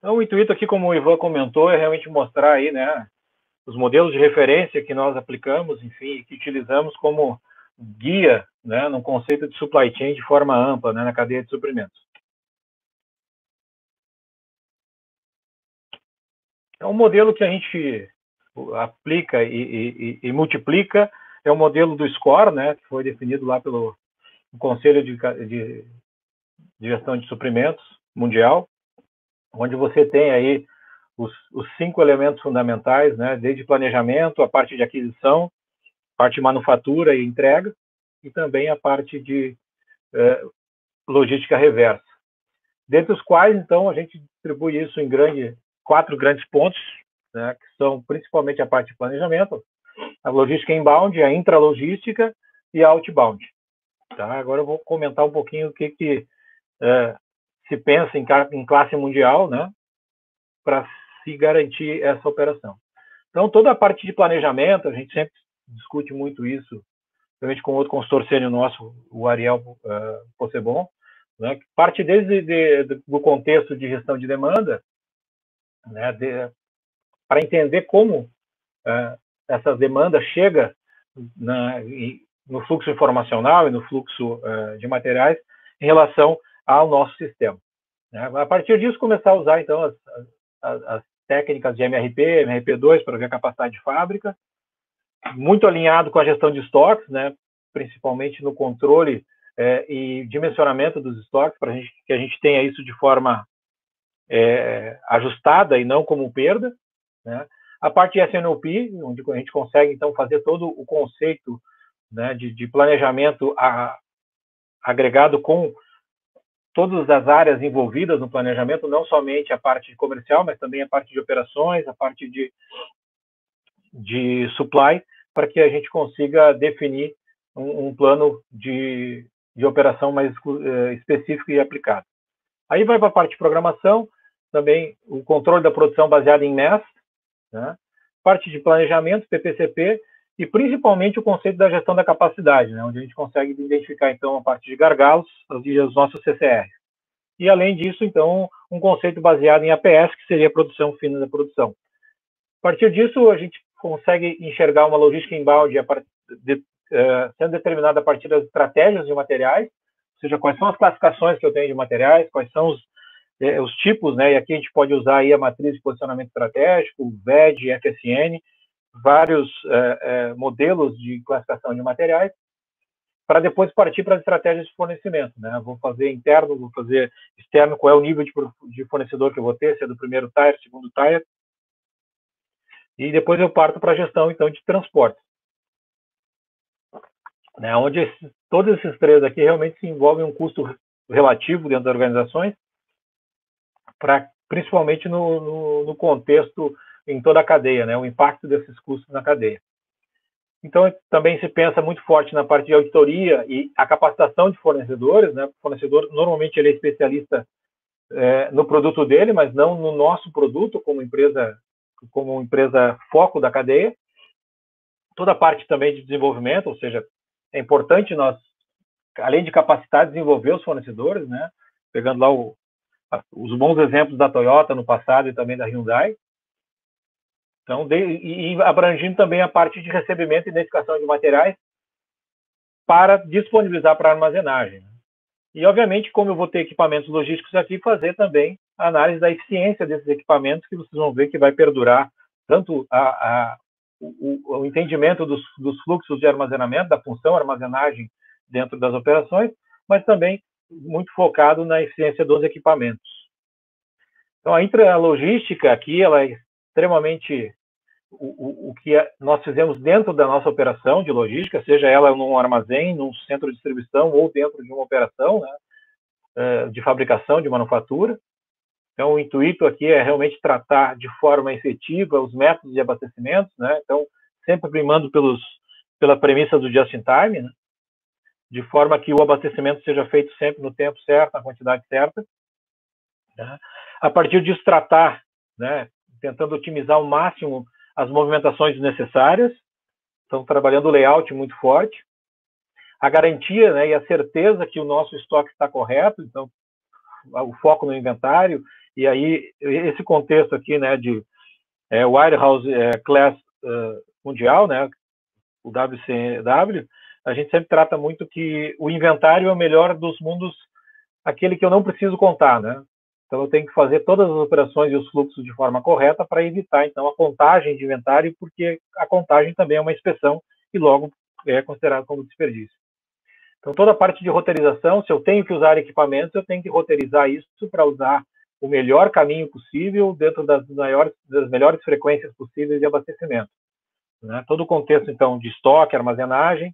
Então, o intuito aqui, como o Ivan comentou, é realmente mostrar aí, né, os modelos de referência que nós aplicamos, enfim, que utilizamos como guia, né, no conceito de supply chain de forma ampla, né, na cadeia de suprimentos. Então, o modelo que a gente aplica e multiplica é o modelo do SCORE, né, que foi definido lá pelo Conselho de Gestão de Suprimentos Mundial, onde você tem aí os 5 elementos fundamentais, né, desde planejamento, a parte de aquisição, parte de manufatura e entrega, e também a parte de logística reversa. Dentre os quais, então, a gente distribui isso em 4 grandes pontos, né, que são principalmente a parte de planejamento, a logística inbound, a intralogística e a outbound. Tá? Agora eu vou comentar um pouquinho o que se pensa em classe mundial, né, para se garantir essa operação. Então, toda a parte de planejamento, a gente sempre discute muito isso, principalmente com outro consultor sênior nosso, o Ariel Possebon, né, que parte do contexto de gestão de demanda, né, para entender como essa demanda chega no fluxo informacional e no fluxo de materiais em relação ao nosso sistema. Né? A partir disso, começar a usar, então, as técnicas de MRP, MRP2 para ver a capacidade de fábrica, muito alinhado com a gestão de estoques, né? Principalmente no controle e dimensionamento dos estoques, para que a gente tenha isso de forma ajustada e não como perda. Né? A parte de SNOP, onde a gente consegue, então, fazer todo o conceito, né, de planejamento agregado com todas as áreas envolvidas no planejamento, não somente a parte comercial, mas também a parte de operações, a parte de supply, para que a gente consiga definir um plano de operação mais específico e aplicado. Aí vai para a parte de programação, também o controle da produção baseado em MES, né? Parte de planejamento, PPCP, e principalmente o conceito da gestão da capacidade, né? Onde a gente consegue identificar, então, a parte de gargalos e os nossos CCR. E, além disso, então, um conceito baseado em APS, que seria a produção fina da produção. A partir disso, a gente consegue enxergar uma logística inbound sendo determinada a partir das estratégias de materiais, ou seja, quais são as classificações que eu tenho de materiais, quais são os tipos, né? E aqui a gente pode usar aí a matriz de posicionamento estratégico, VED, FSN, vários modelos de classificação de materiais, para depois partir para as estratégias de fornecimento, né? Vou fazer interno, vou fazer externo, qual é o nível de fornecedor que eu vou ter, se é do primeiro tier, segundo tier, e depois eu parto para a gestão, então, de transporte, né? Onde todos esses 3 aqui realmente se envolvem um custo relativo dentro das organizações, principalmente no contexto em toda a cadeia, né? O impacto desses custos na cadeia. Então, também se pensa muito forte na parte de auditoria e a capacitação de fornecedores, né? O fornecedor, normalmente, ele é especialista no produto dele, mas não no nosso produto como empresa foco da cadeia. Toda a parte também de desenvolvimento, ou seja, é importante nós, além de capacitar, desenvolver os fornecedores, né? Pegando lá os bons exemplos da Toyota no passado e também da Hyundai. Então, e abrangindo também a parte de recebimento e identificação de materiais para disponibilizar para armazenagem. E, obviamente, como eu vou ter equipamentos logísticos aqui, fazer também a análise da eficiência desses equipamentos, que vocês vão ver que vai perdurar tanto o entendimento dos fluxos de armazenamento, da função armazenagem dentro das operações, mas também muito focado na eficiência dos equipamentos. Então, a intralogística aqui, ela é extremamente o que nós fizemos dentro da nossa operação de logística, seja ela num armazém, num centro de distribuição ou dentro de uma operação, né, de fabricação, de manufatura. Então, o intuito aqui é realmente tratar de forma efetiva os métodos de abastecimento, né? Então, sempre primando pela premissa do just-in-time, né? De forma que o abastecimento seja feito sempre no tempo certo, na quantidade certa. Né? A partir disso, tratar, né, tentando otimizar ao máximo as movimentações necessárias, estão trabalhando o layout muito forte, a garantia, né, e a certeza que o nosso estoque está correto, então o foco no inventário E aí, esse contexto aqui, né, de Warehouse Class mundial, né, o WCW, a gente sempre trata muito que o inventário é o melhor dos mundos, aquele que eu não preciso contar, né? Então eu tenho que fazer todas as operações e os fluxos de forma correta para evitar, então, a contagem de inventário, porque a contagem também é uma inspeção e logo é considerado como desperdício. Então toda a parte de roteirização, se eu tenho que usar equipamentos, eu tenho que roteirizar isso para usar o melhor caminho possível dentro das melhores frequências possíveis de abastecimento. Né? Todo o contexto, então, de estoque, armazenagem.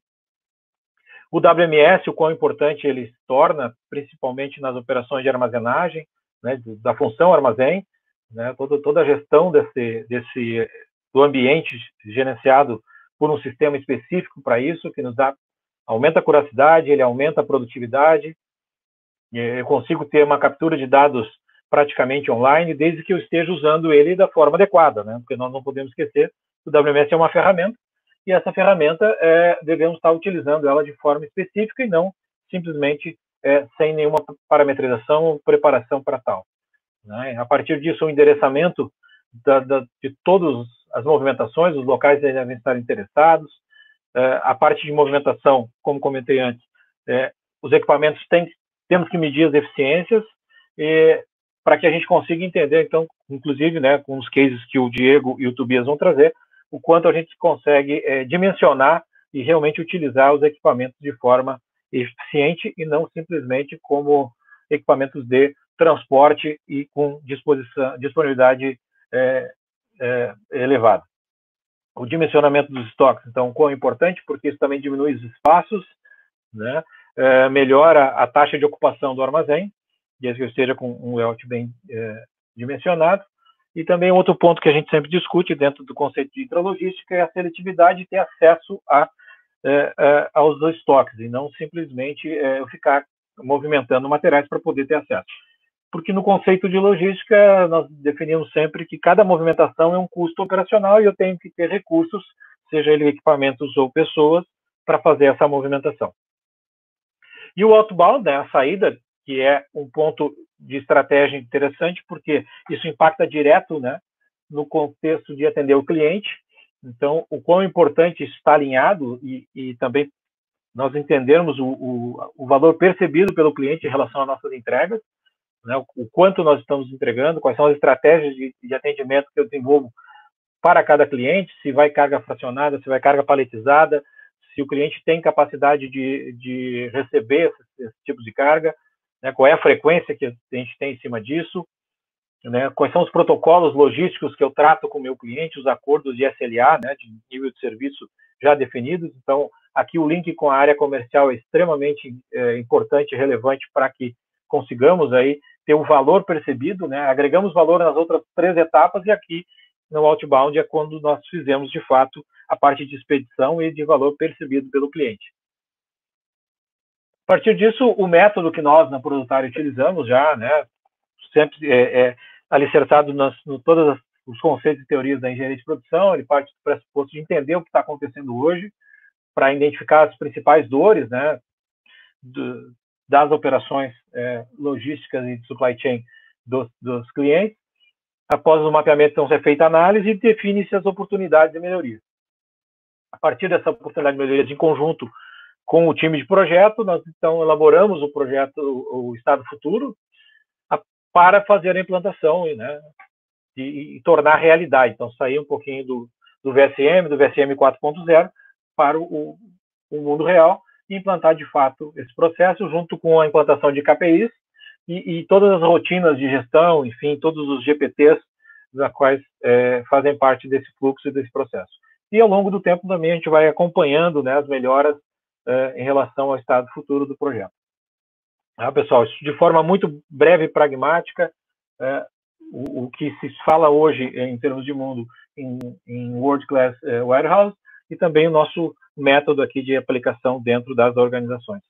O WMS, o quão importante ele se torna, principalmente nas operações de armazenagem, né, da função armazém, né, toda a gestão do ambiente gerenciado por um sistema específico para isso, que nos aumenta a curacidade, ele aumenta a produtividade. Eu consigo ter uma captura de dados praticamente online, desde que eu esteja usando ele da forma adequada, né? Porque nós não podemos esquecer que o WMS é uma ferramenta, e essa ferramenta devemos estar utilizando ela de forma específica e não simplesmente sem nenhuma parametrização ou preparação para tal. Né? A partir disso, o endereçamento de todas as movimentações, os locais devem estar interessados. A parte de movimentação, como comentei antes, os equipamentos temos que medir as eficiências para que a gente consiga entender, então, inclusive, né, com os cases que o Diego e o Tobias vão trazer, o quanto a gente consegue dimensionar e realmente utilizar os equipamentos de forma eficiente e não simplesmente como equipamentos de transporte e com disponibilidade elevada. O dimensionamento dos estoques, então, quão importante, porque isso também diminui os espaços, né? Melhora a taxa de ocupação do armazém, desde que eu esteja com um layout bem dimensionado. E também outro ponto que a gente sempre discute dentro do conceito de intralogística é a seletividade de ter acesso aos estoques, e não simplesmente eu ficar movimentando materiais para poder ter acesso. Porque no conceito de logística, nós definimos sempre que cada movimentação é um custo operacional e eu tenho que ter recursos, seja ele equipamentos ou pessoas, para fazer essa movimentação. E o outbound, né, a saída, que é um ponto de estratégia interessante, porque isso impacta direto, né, no contexto de atender o cliente. Então, o quão importante está alinhado e também nós entendermos o valor percebido pelo cliente em relação às nossas entregas, né, o quanto nós estamos entregando, quais são as estratégias de atendimento que eu desenvolvo para cada cliente, se vai carga fracionada, se vai carga paletizada, se o cliente tem capacidade de receber esses tipos de carga, né, qual é a frequência que a gente tem em cima disso, né, quais são os protocolos logísticos que eu trato com o meu cliente, os acordos de SLA, né, de nível de serviço já definidos. Então, aqui o link com a área comercial é extremamente importante e relevante para que consigamos aí ter o valor percebido, né, agregamos valor nas outras 3 etapas, e aqui no outbound é quando nós fizemos, de fato, a parte de expedição e de valor percebido pelo cliente. A partir disso, o método que nós, na Produtária, utilizamos já, né, sempre alicerçado em todos os conceitos e teorias da engenharia de produção, ele parte do pressuposto de entender o que está acontecendo hoje, para identificar as principais dores, né, das operações logísticas e de supply chain dos clientes. Após o mapeamento, então, é feita a análise e define-se as oportunidades de melhoria. A partir dessa oportunidade de melhoria, em conjunto com o time de projeto, nós, então, elaboramos o projeto, o Estado Futuro, para fazer a implantação, né, e tornar realidade. Então, sair um pouquinho do VSM 4.0 para o mundo real e implantar, de fato, esse processo, junto com a implantação de KPIs e todas as rotinas de gestão, enfim, todos os GPTs, da quais fazem parte desse fluxo e desse processo. E, ao longo do tempo, também a gente vai acompanhando, né, as melhoras em relação ao estado futuro do projeto. Pessoal, de forma muito breve e pragmática, o que se fala hoje em termos de mundo em World Class Warehouse, e também o nosso método aqui de aplicação dentro das organizações.